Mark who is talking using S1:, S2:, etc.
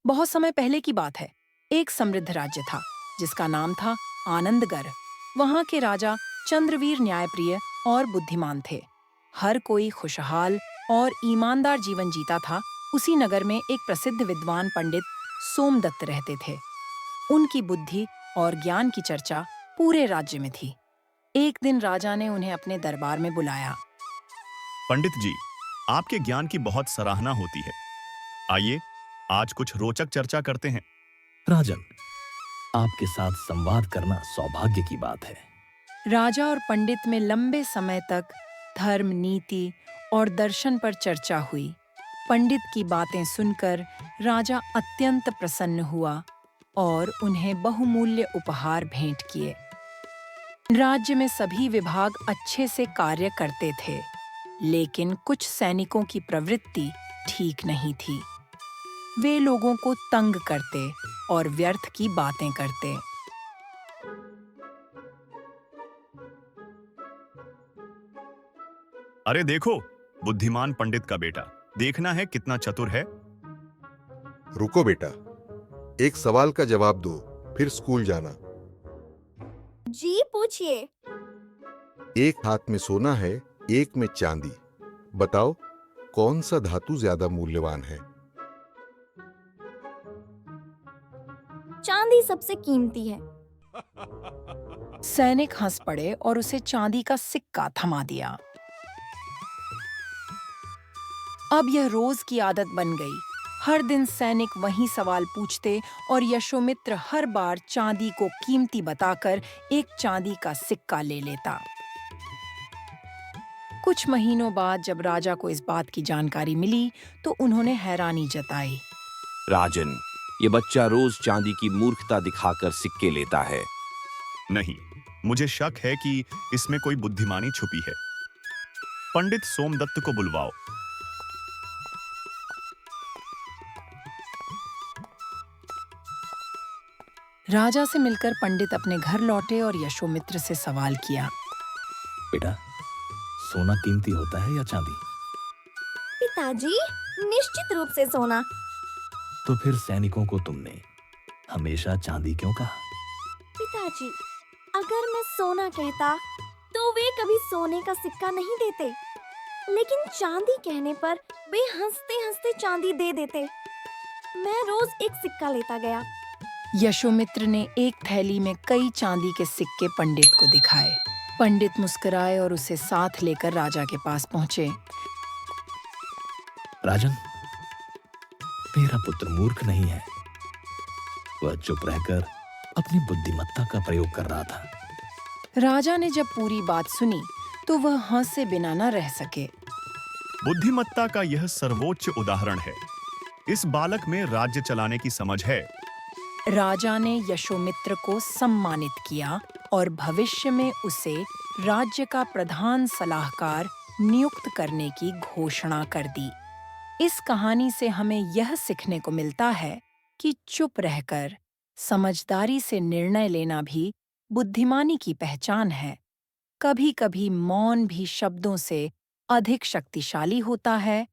S1: बहुत समय पहले की बात है। एक समृद्ध राज्य था जिसका नाम था आनंदगढ़। वहां के राजा चंद्रवीर न्यायप्रिय और बुद्धिमान थे। हर कोई खुशहाल और ईमानदार जीवन जीता था। उसी नगर में एक प्रसिद्ध विद्वान पंडित सोमदत्त रहते थे। उनकी बुद्धि और ज्ञान की चर्चा पूरे राज्य में थी। एक दिन राजा ने उन्हें अपने दरबार में बुलाया।
S2: पंडित जी, आपके ज्ञान की बहुत सराहना होती है। आइए, आज कुछ रोचक चर्चा करते हैं।
S3: राजन, आपके साथ संवाद करना सौभाग्य की बात है।
S1: राजा और पंडित में लंबे समय तक धर्म, नीति और दर्शन पर चर्चा हुई। पंडित की बातें सुनकर राजा अत्यंत प्रसन्न हुआ और उन्हें बहुमूल्य उपहार भेंट किए। राज्य में सभी विभाग अच्छे से कार्य करते थे, लेकिन कुछ सैनिकों की प्रवृत्ति ठीक नहीं थी। वे लोगों को तंग करते और व्यर्थ की बातें करते।
S2: अरे देखो, बुद्धिमान पंडित का बेटा, देखना है कितना चतुर है।
S4: रुको बेटा, एक सवाल का जवाब दो, फिर स्कूल जाना।
S5: जी पूछिए।
S4: एक हाथ में सोना है, एक में चांदी। बताओ, कौन सा धातु ज्यादा मूल्यवान है?
S5: चांदी सबसे कीमती है।
S1: सैनिक हंस पड़े और उसे चांदी का सिक्का थमा दिया। अब यह रोज की आदत बन गई। हर दिन सैनिक वही सवाल पूछते और यशोमित्र हर बार चांदी को कीमती बताकर एक चांदी का सिक्का ले लेता। कुछ महीनों बाद जब राजा को इस बात की जानकारी मिली, तो उन्होंने हैरानी जताई।
S6: राजन, ये बच्चा रोज चांदी की मूर्खता दिखाकर सिक्के लेता है।
S2: नहीं, मुझे शक है कि इसमें कोई बुद्धिमानी छुपी है। पंडित सोमदत्त को बुलवाओ।
S1: राजा से मिलकर पंडित अपने घर लौटे और यशोमित्र से सवाल किया।
S3: बेटा, सोना कीमती होता है या चांदी?
S5: पिताजी, निश्चित रूप से सोना।
S3: तो फिर सैनिकों को तुमने हमेशा चांदी क्यों कहा?
S5: पिताजी, अगर मैं सोना कहता तो वे कभी सोने का सिक्का नहीं देते, लेकिन चांदी कहने पर वे हंसते हंसते चांदी दे देते। मैं रोज एक सिक्का लेता गया।
S1: यशोमित्र ने एक थैली में कई चांदी के सिक्के पंडित को दिखाए। पंडित मुस्कुराए और उसे साथ लेकर राजा के पास पहुंचे।
S3: राजन, मेरा पुत्र मूर्ख नहीं है। वह चुप रहकर अपनी बुद्धिमत्ता का प्रयोग कर रहा था।
S1: राजा ने जब पूरी बात सुनी, तो वह हंसे बिना न रह सके।
S2: बुद्धिमत्ता का यह सर्वोच्च उदाहरण है। इस बालक में राज्य चलाने की समझ है।
S1: राजा ने यशोमित्र को सम्मानित किया और भविष्य में उसे राज्य का प्रधान सलाहकार नियुक्त करने की घोषणा कर दी। इस कहानी से हमें यह सीखने को मिलता है कि चुप रहकर समझदारी से निर्णय लेना भी बुद्धिमानी की पहचान है। कभी-कभी मौन भी शब्दों से अधिक शक्तिशाली होता है।